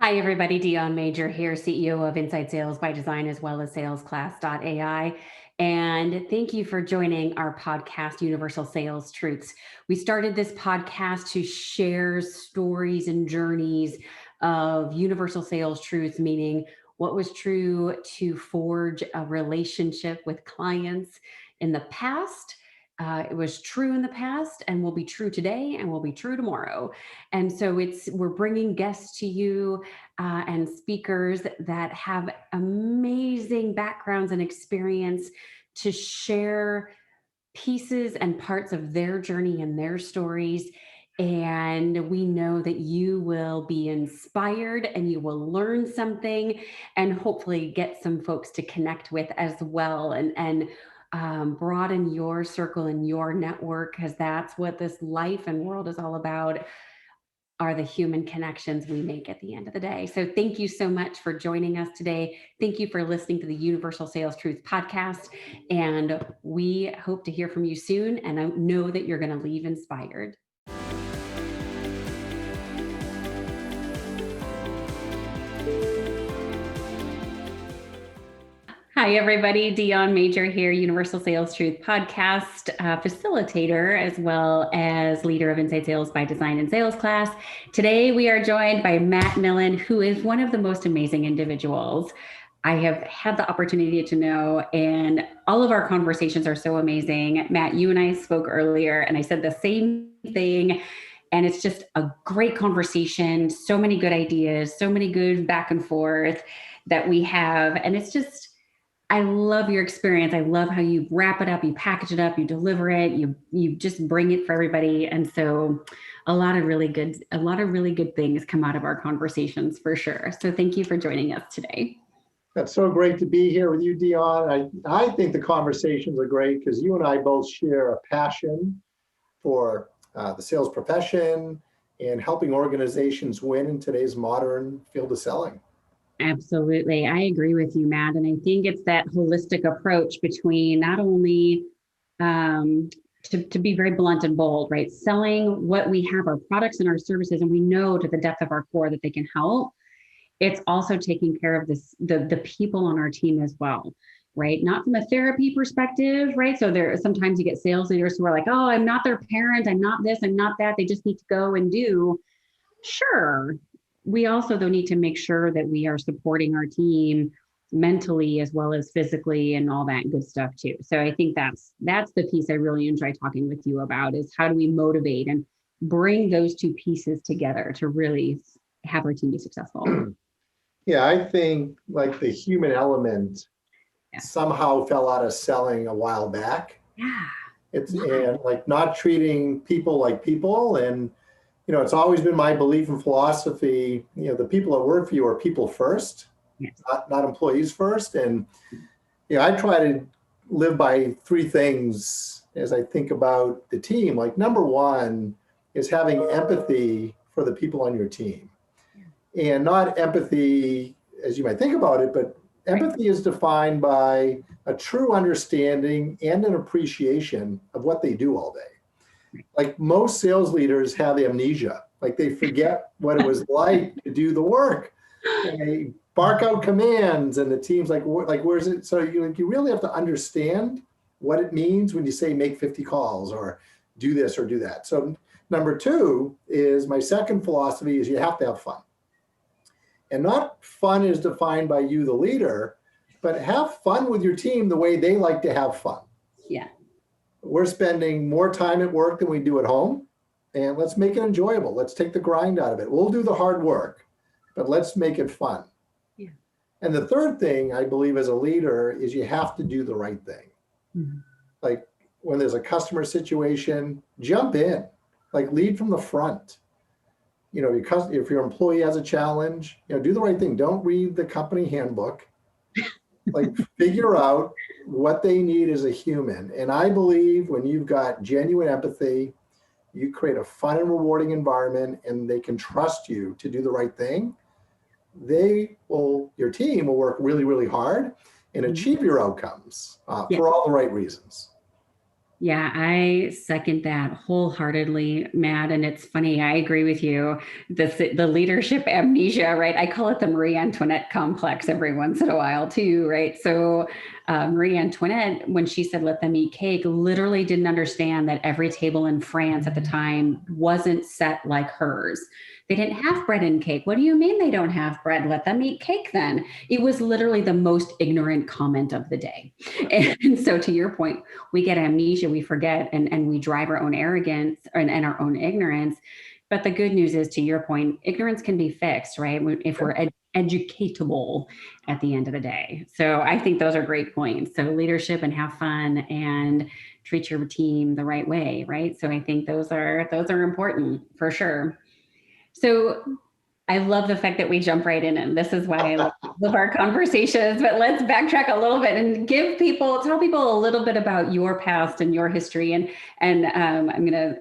Hi, everybody. Dion Major here, CEO of Inside Sales by Design, as well as salesclass.ai. And thank you for joining our podcast, Universal Sales Truths. We started this podcast to share stories and journeys of universal sales truths, meaning what was true to forge a relationship with clients in the past. It was true in the past and will be true today and will be true tomorrow. And so we're bringing guests to you and speakers that have amazing backgrounds and experience to share pieces and parts of their journey and their stories. And we know that you will be inspired and you will learn something and hopefully get some folks to connect with as well and broaden your circle and your network, because that's what this life and world is all about, are the human connections we make at the end of the day. So thank you so much for joining us today. Thank you for listening to the Universal Sales Truth podcast. And we hope to hear from you soon. And I know that you're going to leave inspired. Hi, everybody. Dion Major here, Universal Sales Truth podcast facilitator, as well as leader of Inside Sales by Design and Sales Class. Today, we are joined by Matt Millen, who is one of the most amazing individuals I have had the opportunity to know, and all of our conversations are so amazing. Matt, you and I spoke earlier, and I said the same thing. And it's just a great conversation, so many good ideas, so many good back and forth that we have. And it's just, I love your experience. I love how you wrap it up, you package it up, you deliver it, you just bring it for everybody. And so a lot of really good things come out of our conversations for sure. So thank you for joining us today. That's so great to be here with you, Dion. I think the conversations are great because you and I both share a passion for the sales profession and helping organizations win in today's modern field of selling. Absolutely. I agree with you, Matt. And I think it's that holistic approach between not only to be very blunt and bold, right? Selling what we have, our products and our services, and we know to the depth of our core that they can help. It's also taking care of the people on our team as well, right? Not from a therapy perspective, right? So sometimes you get sales leaders who are like, oh, I'm not their parent. I'm not this, I'm not that. They just need to go and do. Sure. We also, though, need to make sure that we are supporting our team mentally as well as physically and all that good stuff too. So I think that's the piece I really enjoy talking with you about, is how do we motivate and bring those two pieces together to really have our team be successful. Yeah, I think like the human element somehow fell out of selling a while back. Yeah. And like not treating people like people. And it's always been my belief and philosophy, the people that work for you are people first, yes. not employees first. And, I try to live by three things as I think about the team. Like number one is having empathy for the people on your team. And not empathy as you might think about it, but empathy is defined by a true understanding and an appreciation of what they do all day. Like most sales leaders have amnesia, like they forget what it was like to do the work. And they bark out commands and the team's like where's it? So you really have to understand what it means when you say make 50 calls or do this or do that. So number two is my second philosophy is you have to have fun. And not fun is defined by you, the leader, but have fun with your team the way they like to have fun. Yeah. We're spending more time at work than we do at home, and let's make it enjoyable. Let's take the grind out of it. We'll do the hard work, but let's make it fun. Yeah. And the third thing I believe as a leader is you have to do the right thing. Mm-hmm. Like when there's a customer situation, jump in, like lead from the front. If your employee has a challenge, do the right thing. Don't read the company handbook. Like figure out what they need as a human. And I believe when you've got genuine empathy, you create a fun and rewarding environment and they can trust you to do the right thing. Your team will work really, really hard and achieve your outcomes for all the right reasons. Yeah, I second that wholeheartedly, Matt. And it's funny, I agree with you. The leadership amnesia, right? I call it the Marie Antoinette complex every once in a while, too, right? So, Marie Antoinette, when she said, let them eat cake, literally didn't understand that every table in France at the time wasn't set like hers. They didn't have bread and cake. What do you mean they don't have bread? Let them eat cake then. It was literally the most ignorant comment of the day. And so, to your point, we get amnesia, we forget, and we drive our own arrogance and our own ignorance. But the good news is, to your point, ignorance can be fixed, right? If we're educatable at the end of the day. So I think those are great points. So leadership and have fun and treat your team the right way, right? So I think those are important for sure. So I love the fact that we jump right in, and this is why I love our conversations. But let's backtrack a little bit and tell people a little bit about your past and your history. And I'm going to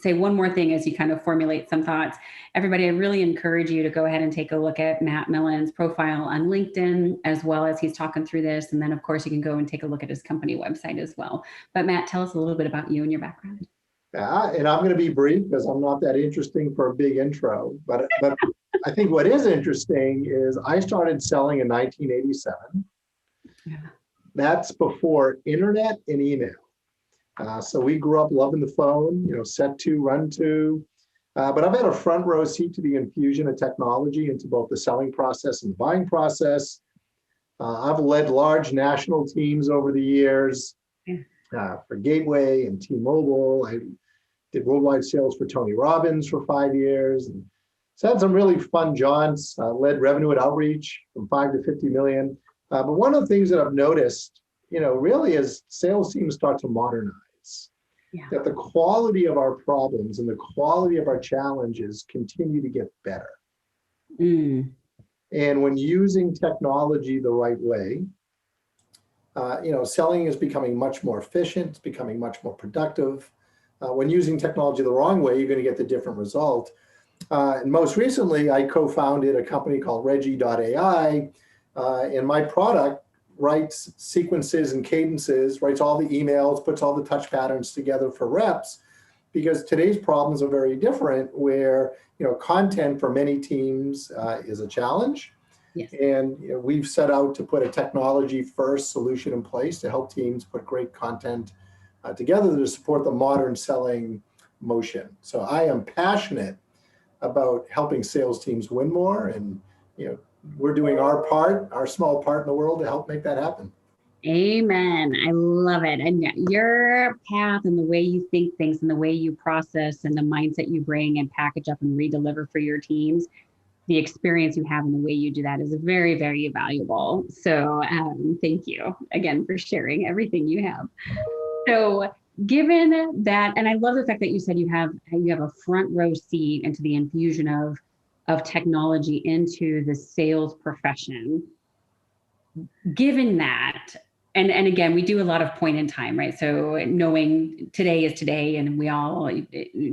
say one more thing as you kind of formulate some thoughts. Everybody, I really encourage you to go ahead and take a look at Matt Millen's profile on LinkedIn, as well as he's talking through this. And then, of course, you can go and take a look at his company website as well. But Matt, tell us a little bit about you and your background. And I'm going to be brief because I'm not that interesting for a big intro. But I think what is interesting is I started selling in 1987. Yeah. That's before internet and email. So we grew up loving the phone, set to, run to. But I've had a front row seat to the infusion of technology into both the selling process and the buying process. I've led large national teams over the years for Gateway and T-Mobile. I did worldwide sales for Tony Robbins for 5 years. And so had some really fun jaunts, led revenue and outreach from 5 to 50 million. But one of the things that I've noticed, really as sales teams start to modernize, that the quality of our problems and the quality of our challenges continue to get better. And when using technology the right way, selling is becoming much more efficient, it's becoming much more productive. When using technology the wrong way, you're going to get the different result. And most recently, I co-founded a company called Reggie.ai, and my product writes sequences and cadences, writes all the emails, puts all the touch patterns together for reps, because today's problems are very different, where content for many teams is a challenge. Yes. And we've set out to put a technology-first solution in place to help teams put great content together to support the modern selling motion. So I am passionate about helping sales teams win more, and we're doing our part, our small part in the world to help make that happen. Amen. I love it. And your path and the way you think things and the way you process and the mindset you bring and package up and redeliver for your teams, the experience you have and the way you do that is very, very valuable. So thank you again for sharing everything you have. So given that, and I love the fact that you said you have a front row seat into the infusion of technology into the sales profession. Given that, and again, we do a lot of point in time, right? So knowing today is today, and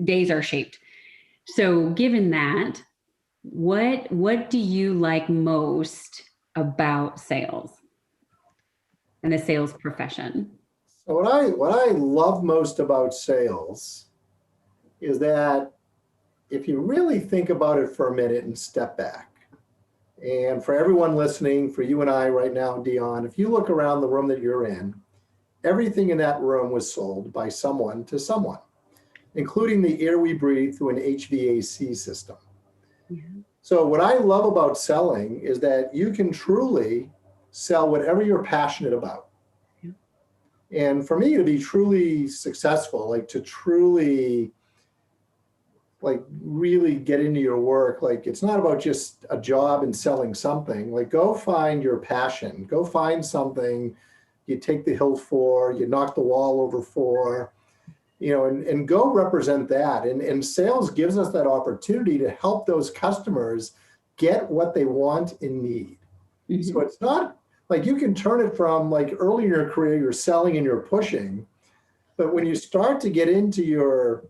days are shaped. So given that, what do you like most about sales and the sales profession? So what I love most about sales is that if you really think about it for a minute and step back, and for everyone listening, for you and I right now, Dion, if you look around the room that you're in, everything in that room was sold by someone to someone, including the air we breathe through an HVAC system. Yeah. So what I love about selling is that you can truly sell whatever you're passionate about. And for me to be truly successful, to truly really get into your work, it's not about just a job and selling something. Go find your passion, go find something you take the hill for, you knock the wall over for, and go represent that. And sales gives us that opportunity to help those customers get what they want and need. Mm-hmm. So it's not you can turn it from early in your career, you're selling and you're pushing. But when you start to get into your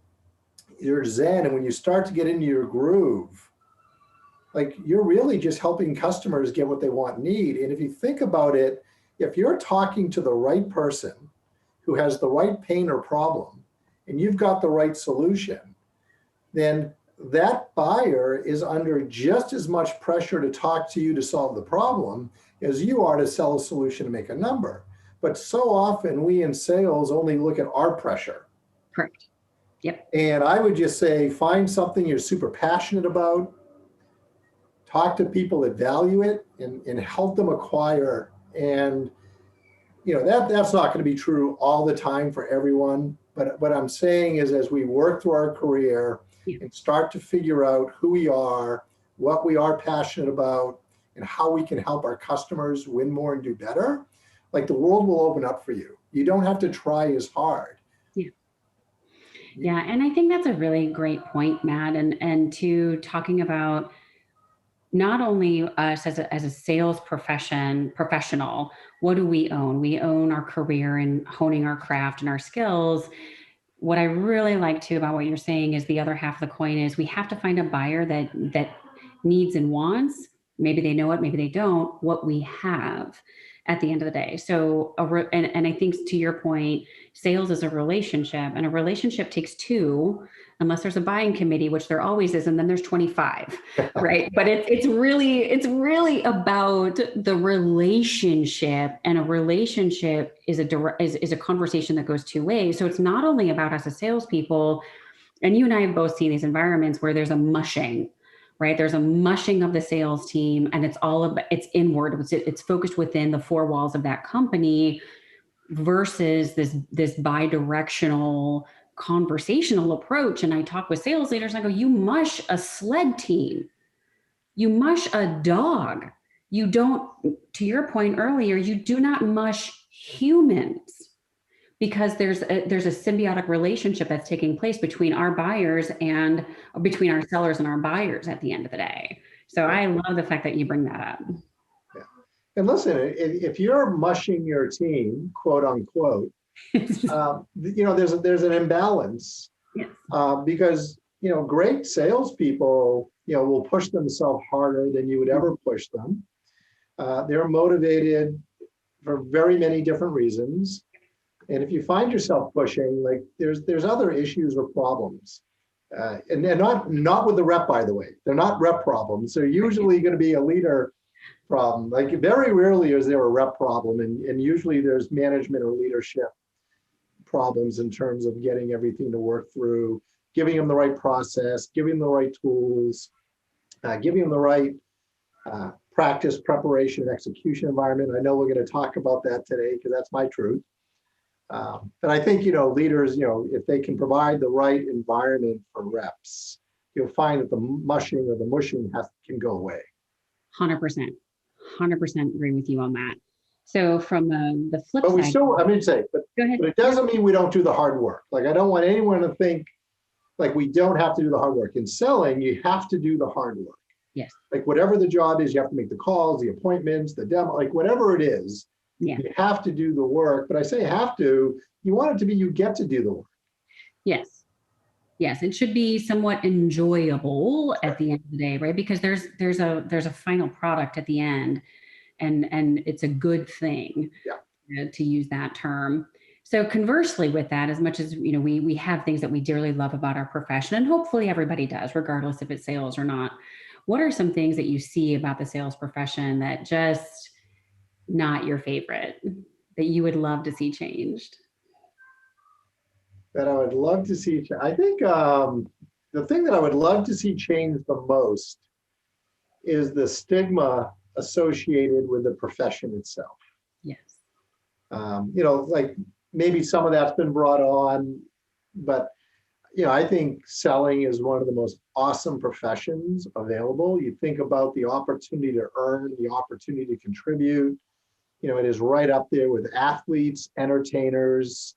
zen and when you start to get into your groove, you're really just helping customers get what they want and need. And if you think about it, if you're talking to the right person who has the right pain or problem, and you've got the right solution, then that buyer is under just as much pressure to talk to you to solve the problem as you are to sell a solution to make a number. But so often we in sales only look at our pressure. Correct. Yep. And I would just say, find something you're super passionate about, talk to people that value it, and help them acquire. And that's not going to be true all the time for everyone. But what I'm saying is, as we work through our career and start to figure out who we are, what we are passionate about, and how we can help our customers win more and do better, like, the world will open up for you. You don't have to try as hard. Yeah. And I think that's a really great point, Matt. And to talking about not only us as a sales professional, what do we own? We own our career and honing our craft and our skills. What I really like too about what you're saying is the other half of the coin is we have to find a buyer that needs and wants. Maybe they know it, maybe they don't, what we have at the end of the day. So, and I think to your point, sales is a relationship, and a relationship takes two, unless there's a buying committee, which there always is, and then there's 25, right? But it's really about the relationship, and a relationship is a conversation that goes two ways. So it's not only about us as salespeople, and you and I have both seen these environments where there's a mushing, right? There's a mushing of the sales team, and it's inward. It's focused within the four walls of that company, versus this bi-directional conversational approach. And I talk with sales leaders, and I go, you mush a sled team, you mush a dog. You don't, to your point earlier, you do not mush humans, because there's a symbiotic relationship that's taking place between our buyers and between our sellers and our buyers at the end of the day. So I love the fact that you bring that up. Yeah. And listen, if you're mushing your team, quote unquote, there's an imbalance. Yes. Because great salespeople will push themselves harder than you would ever push them. They're motivated for very many different reasons. And if you find yourself pushing, like, there's other issues or problems, and they're not with the rep, by the way. They're not rep problems. They're usually going to be a leader problem. Like, very rarely is there a rep problem, and usually there's management or leadership problems in terms of getting everything to work through, giving them the right process, giving them the right tools, giving them the right practice, preparation, and execution environment. I know we're going to talk about that today because that's my truth. But I think, leaders, if they can provide the right environment for reps, you'll find that the mushing or the mushing can go away. 100% agree with you on that. So from the flip but side. We still, I mean, but it doesn't mean we don't do the hard work. Like, I don't want anyone to think like we don't have to do the hard work. In selling, you have to do the hard work. Yes. Like, whatever the job is, you have to make the calls, the appointments, the demo, like whatever it is. Yeah. You have to do the work, but I say have to, you want it to be, you get to do the work. Yes. It should be somewhat enjoyable at the end of the day, right? Because there's a final product at the end, and it's a good thing, to use that term. So conversely with that, as much as, we have things that we dearly love about our profession, and hopefully everybody does, regardless if it's sales or not, what are some things that you see about the sales profession that just not your favorite, that you would love to see changed? That I would love to see. I think the thing that I would love to see change the most is the stigma associated with the profession itself. Yes. Like, maybe some of that's been brought on, but I think selling is one of the most awesome professions available. You think about the opportunity to earn, the opportunity to contribute. It is right up there with athletes, entertainers.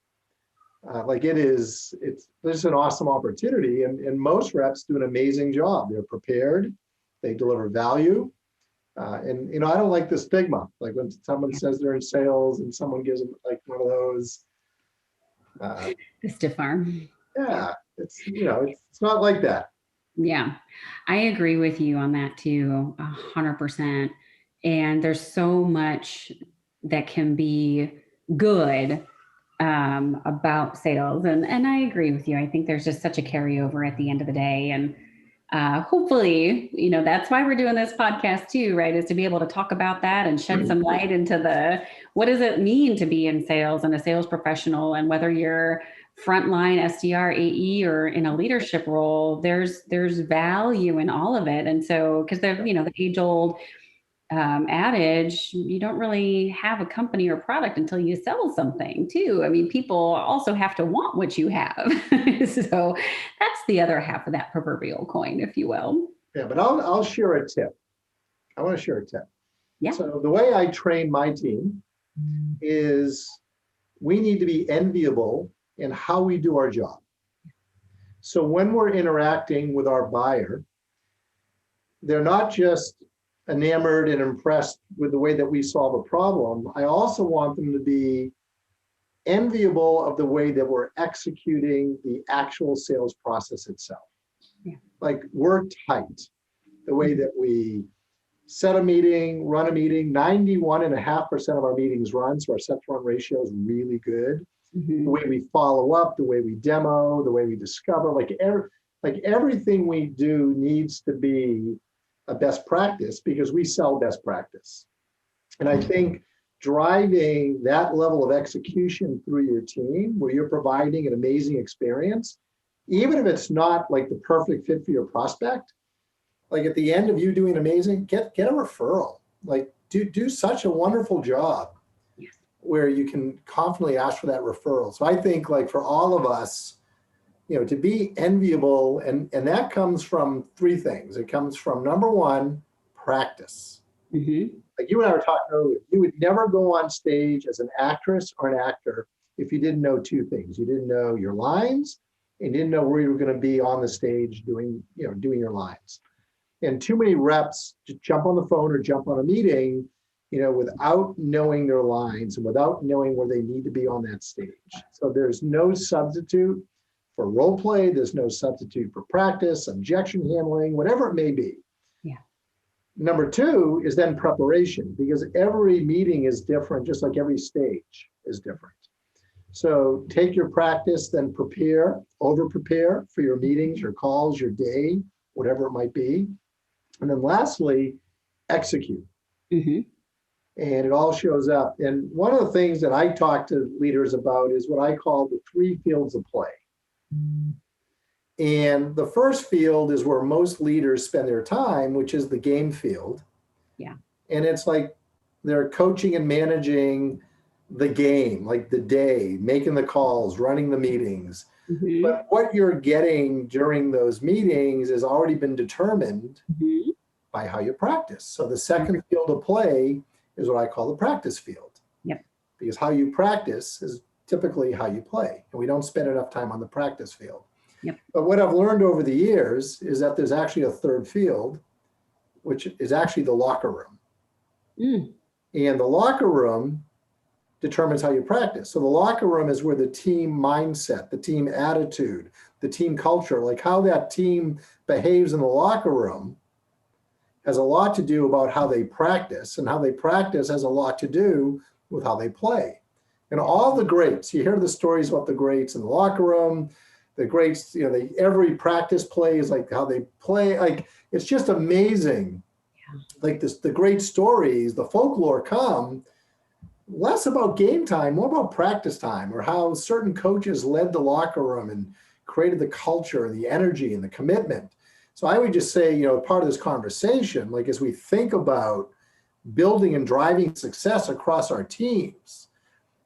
It's an awesome opportunity, and most reps do an amazing job. They're prepared, they deliver value, and I don't like the stigma. Like, when someone says they're in sales and someone gives them like one of those. The stiff arm. Yeah, it's not like that. Yeah, I agree with you on that too, 100%. And there's so much that can be good about sales. And I agree with you. I think there's just such a carryover at the end of the day. And hopefully, that's why we're doing this podcast too, right? Is to be able to talk about that and shed some light into what does it mean to be in sales and a sales professional, and whether you're frontline SDR, AE, or in a leadership role, there's value in all of it. And so, because the age old adage, you don't really have a company or product until you sell something too. I mean, people also have to want what you have. So that's the other half of that proverbial coin, if you will. Yeah, but I'll share a tip. I want to share a tip. Yeah. So the way I train my team is we need to be enviable in how we do our job. So when we're interacting with our buyer, they're not just enamored and impressed with the way that we solve a problem. I also want them to be enviable of the way that we're executing the actual sales process itself. Yeah. Like, we're tight. The way that we set a meeting, run a meeting, 91.5% of our meetings run, so our set to run ratio is really good. The way we follow up, the way we demo, the way we discover, like everything we do needs to be a best practice, because we sell best practice. And I think driving that level of execution through your team, where you're providing an amazing experience, even if it's not like the perfect fit for your prospect, like at the end of you doing amazing, get a referral. Like do such a wonderful job where you can confidently ask for that referral. So I think, like, for all of us, to be enviable, and that comes from three things. It comes from, number one, practice. Like you and I were talking earlier, you would never go on stage as an actress or an actor if you didn't know two things. You didn't know your lines, and didn't know where you were going to be on the stage doing your lines. And too many reps just jump on the phone or jump on a meeting, without knowing their lines and without knowing where they need to be on that stage. So there's no substitute for role play. There's no substitute for practice, objection handling, whatever it may be. Yeah. Number two is then preparation, because every meeting is different, just like every stage is different. So take your practice, then prepare, over prepare for your meetings, your calls, your day, whatever it might be. And then lastly, execute. And it all shows up. And one of the things that I talk to leaders about is what I call the three fields of play. And the first field is where most leaders spend their time, which is the game field. Yeah. And it's like they're coaching and managing the game, like the day, making the calls, running the meetings. But what you're getting during those meetings has already been determined by how you practice. So the second field of play is what I call the practice field. Yep. Because how you practice is typically how you play. And we don't spend enough time on the practice field. Yep. But what I've learned over the years is that there's actually a third field, which is actually the locker room. And the locker room determines how you practice. So the locker room is where the team mindset, the team attitude, the team culture, like how that team behaves in the locker room, has a lot to do about how they practice, and how they practice has a lot to do with how they play. And all the greats, you hear the stories about the greats in the locker room, the greats, every practice play is like how they play. Like, it's just amazing. Yeah. Like the great stories, the folklore come less about game time, more about practice time, or how certain coaches led the locker room and created the culture and the energy and the commitment. So I would just say, part of this conversation, like as we think about building and driving success across our teams,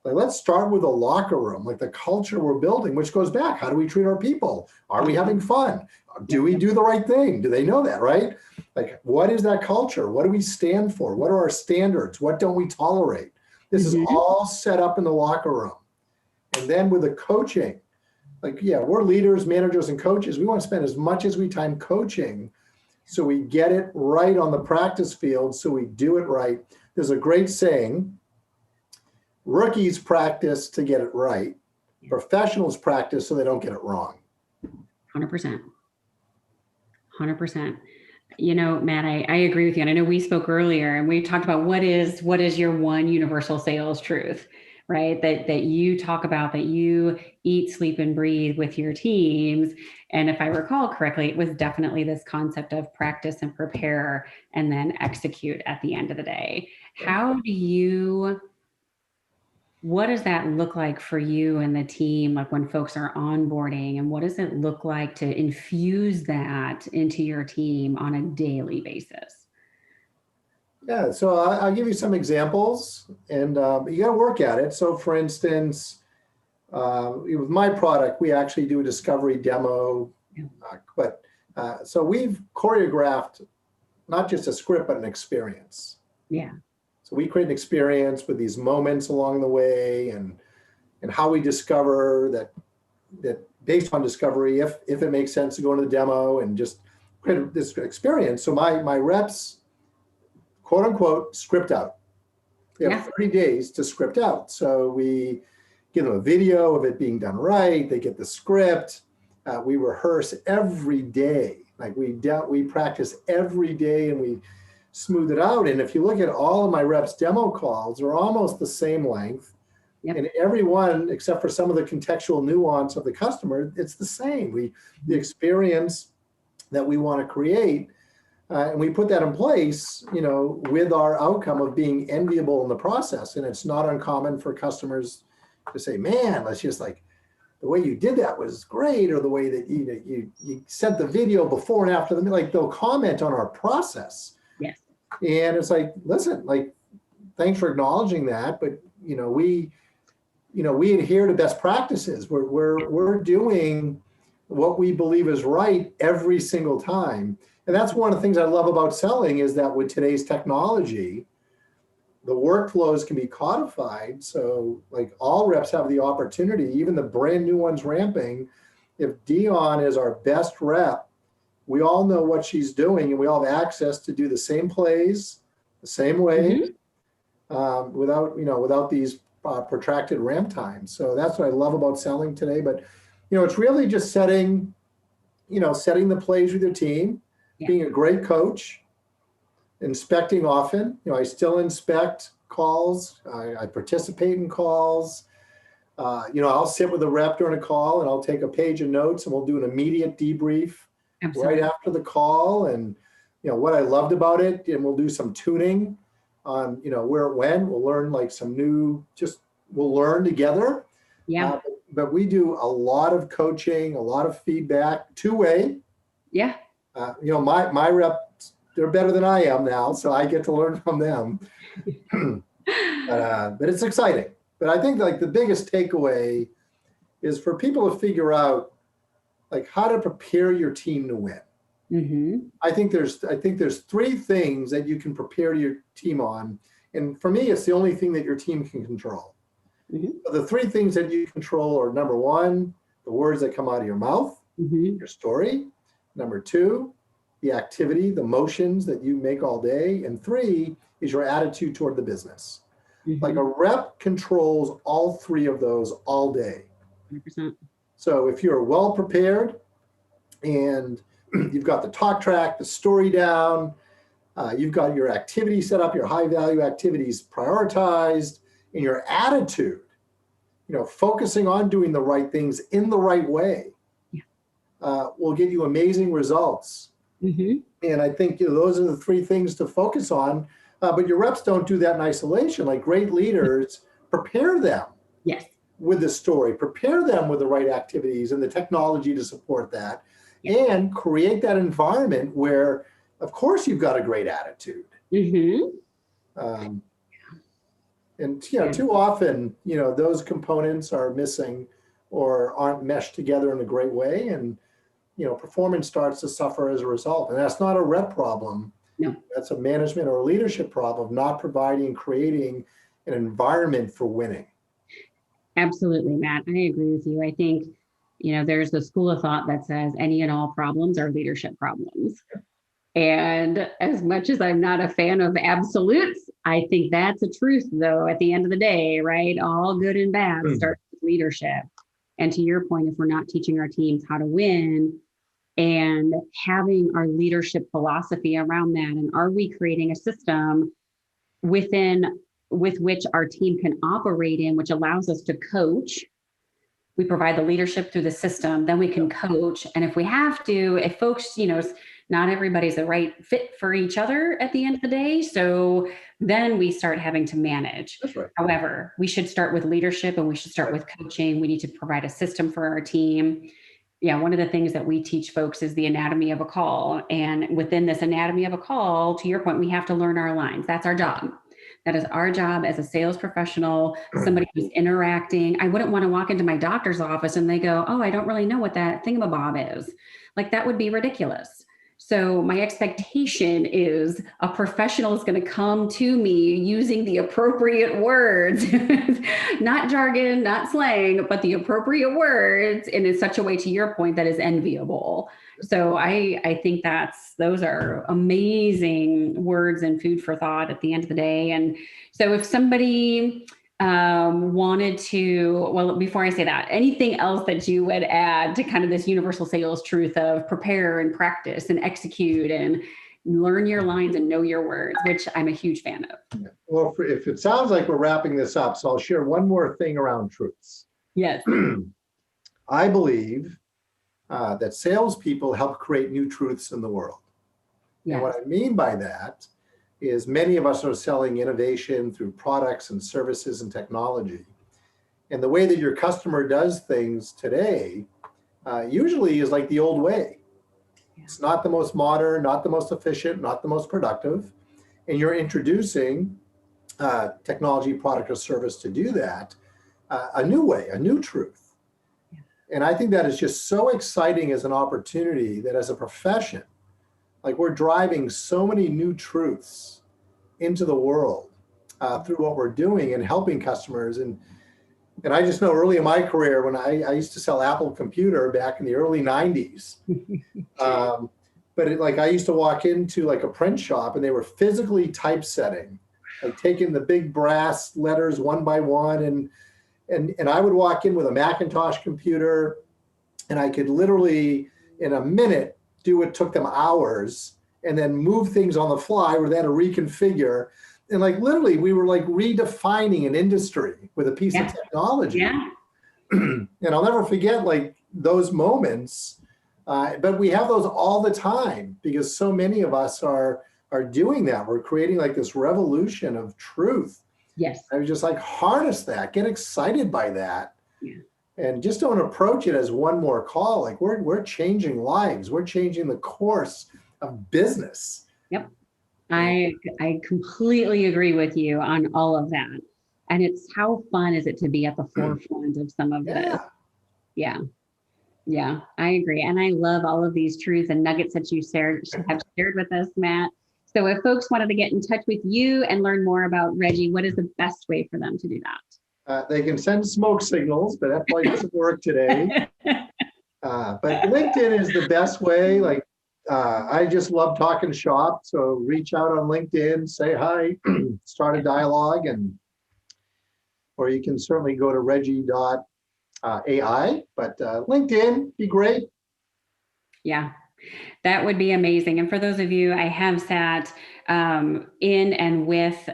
like let's start with the locker room, like the culture we're building, which goes back, how do we treat our people? Are we having fun? Do we do the right thing? Do they know that, right? Like, what is that culture? What do we stand for? What are our standards? What don't we tolerate? This is all set up in the locker room. And then with the coaching, like, we're leaders, managers, and coaches. We want to spend as much as we time coaching so we get it right on the practice field, so we do it right. There's a great saying, rookies practice to get it right. Professionals practice so they don't get it wrong. 100%. 100%. Matt, I agree with you. And I know we spoke earlier and we talked about what is your one universal sales truth. right? That you talk about, that you eat, sleep, and breathe with your teams. And if I recall correctly, it was definitely this concept of practice and prepare and then execute at the end of the day. What does that look like for you and the team, like when folks are onboarding, and what does it look like to infuse that into your team on a daily basis? Yeah, so I'll give you some examples, and you got to work at it. So, for instance, with my product, we actually do a discovery demo, but so we've choreographed not just a script, but an experience. Yeah. So we create an experience with these moments along the way, and how we discover that based on discovery, if it makes sense to go into the demo and just create this experience. So my reps, quote unquote, script out. They have 30 days to script out. So we give them a video of it being done right. They get the script. We rehearse every day. Like we practice every day, and we smooth it out. And if you look at all of my reps demo calls, they're almost the same length. Yep. And every one, except for some of the contextual nuance of the customer, it's the same. The experience that we want to create, and we put that in place, with our outcome of being enviable in the process. And it's not uncommon for customers to say, "Man, let's just like the way you did that was great," or the way that you sent the video before and after them. Like they'll comment on our process. Yes. And it's like, listen, like, thanks for acknowledging that, but we adhere to best practices. We're doing what we believe is right every single time. And that's one of the things I love about selling, is that with today's technology, the workflows can be codified. So like all reps have the opportunity, even the brand new ones ramping. If Dion is our best rep, we all know what she's doing, and we all have access to do the same plays the same way, without these protracted ramp times. So that's what I love about selling today. But it's really just setting the plays with your team, being a great coach, inspecting often. I still inspect calls. I participate in calls. I'll sit with a rep during a call, and I'll take a page of notes, and we'll do an immediate debrief. Absolutely. Right after the call, and what I loved about it, and we'll do some tuning on where it went. We'll learn like we'll learn together. Yeah. But we do a lot of coaching, a lot of feedback, two-way. Yeah. My reps, they're better than I am now, so I get to learn from them. But it's exciting. But I think like the biggest takeaway is for people to figure out like how to prepare your team to win. Mm-hmm. I think there's three things that you can prepare your team on, and for me, it's the only thing that your team can control. Mm-hmm. The three things that you control are: number one, the words that come out of your mouth, your story; number two, the activity, the motions that you make all day; and three is your attitude toward the business. Mm-hmm. Like a rep controls all three of those all day. 100%. So if you're well prepared and you've got the talk track, the story down, you've got your activity set up, your high value activities prioritized, and your attitude, focusing on doing the right things in the right way, will get you amazing results. Mm-hmm. And I think those are the three things to focus on. But your reps don't do that in isolation. Like great leaders, prepare them. Yes. With the story, prepare them with the right activities and the technology to support that, and create that environment where, of course, you've got a great attitude. Mm-hmm. And too often, those components are missing or aren't meshed together in a great way, and performance starts to suffer as a result. And that's not a rep problem. No, that's a management or a leadership problem of not providing, creating an environment for winning. Absolutely, Matt. I agree with you. I think, there's the school of thought that says any and all problems are leadership problems. And as much as I'm not a fan of absolutes, I think that's a truth, though, at the end of the day, right? All good and bad starts with leadership. And to your point, if we're not teaching our teams how to win and having our leadership philosophy around that, and are we creating a system within with which our team can operate in, which allows us to coach. We provide the leadership through the system, then we can coach. And if we have to, if folks, not everybody's the right fit for each other at the end of the day. So then we start having to manage. That's right. However, we should start with leadership and we should start with coaching. We need to provide a system for our team. Yeah, one of the things that we teach folks is the anatomy of a call. And within this anatomy of a call, to your point, we have to learn our lines. That's our job. That is our job as a sales professional, somebody who's interacting. I wouldn't want to walk into my doctor's office and they go, "Oh, I don't really know what that thingamabob is." Like, that would be ridiculous. So my expectation is a professional is going to come to me using the appropriate words, not jargon, not slang, but the appropriate words, and in such a way, to your point, that is enviable. So I think those are amazing words and food for thought at the end of the day. And so if somebody wanted to, well, before I say that, anything else that you would add to kind of this universal sales truth of prepare and practice and execute and learn your lines and know your words, which I'm a huge fan of. Well, if it sounds like we're wrapping this up, so I'll share one more thing around truths. Yes. I believe that salespeople help create new truths in the world. Yes. And what I mean by that is many of us are selling innovation through products and services and technology. And the way that your customer does things today usually is like the old way. Yeah. It's not the most modern, not the most efficient, not the most productive. And you're introducing technology, product, or service to do that a new way, a new truth. Yeah. And I think that is just so exciting as an opportunity that as a profession, like, we're driving so many new truths into the world through what we're doing and helping customers. And I just know early in my career when I used to sell Apple Computer back in the early 90s. But I used to walk into like a print shop and they were physically typesetting, like taking the big brass letters one by one. And I would walk in with a Macintosh computer and I could literally in a minute do what took them hours and then move things on the fly where they had to reconfigure. And like literally we were like redefining an industry with a piece of technology. Yeah. And I'll never forget like those moments. But we have those all the time because so many of us are doing that. We're creating like this revolution of truth. Yes. I was just like, harness that, get excited by that. Yeah. And just don't approach it as one more call. Like we're changing lives. We're changing the course of business. Yep. I completely agree with you on all of that. And it's how fun is it to be at the forefront of some of this? Yeah. Yeah, I agree. And I love all of these truths and nuggets that you have shared with us, Matt. So if folks wanted to get in touch with you and learn more about Reggie, what is the best way for them to do that? They can send smoke signals, but that probably doesn't work today. But LinkedIn is the best way. Like, I just love talking shop. So reach out on LinkedIn, say hi, start a dialogue, or you can certainly go to reggie.ai, but LinkedIn be great. Yeah, that would be amazing. And for those of you, I have sat in and with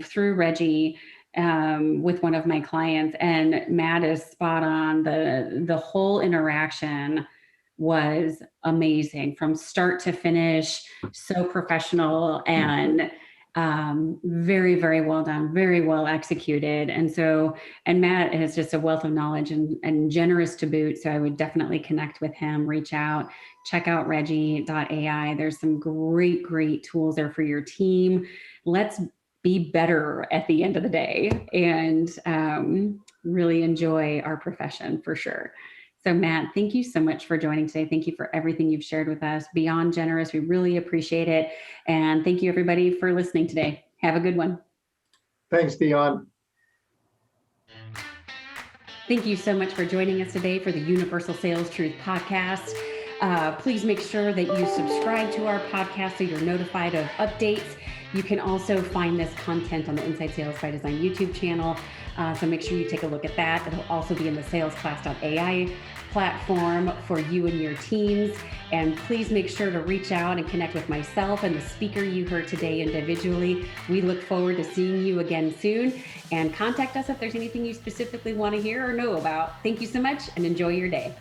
through Reggie with one of my clients, and Matt is spot on. The whole interaction was amazing from start to finish, so professional and very, very well done, very well executed. And Matt is just a wealth of knowledge and generous to boot. So I would definitely connect with him, reach out, check out reggie.ai. There's some great, great tools there for your team. Let's be better at the end of the day and really enjoy our profession for sure. So Matt, thank you so much for joining today. Thank you for everything you've shared with us. Beyond generous. We really appreciate it. And thank you everybody for listening today. Have a good one. Thanks, Dion. Thank you so much for joining us today for the Universal Sales Truth Podcast. Please make sure that you subscribe to our podcast so you're notified of updates. You can also find this content on the Inside Sales by Design YouTube channel. So make sure you take a look at that. It'll also be in the salesclass.ai platform for you and your teams. And please make sure to reach out and connect with myself and the speaker you heard today individually. We look forward to seeing you again soon, and contact us if there's anything you specifically want to hear or know about. Thank you so much and enjoy your day.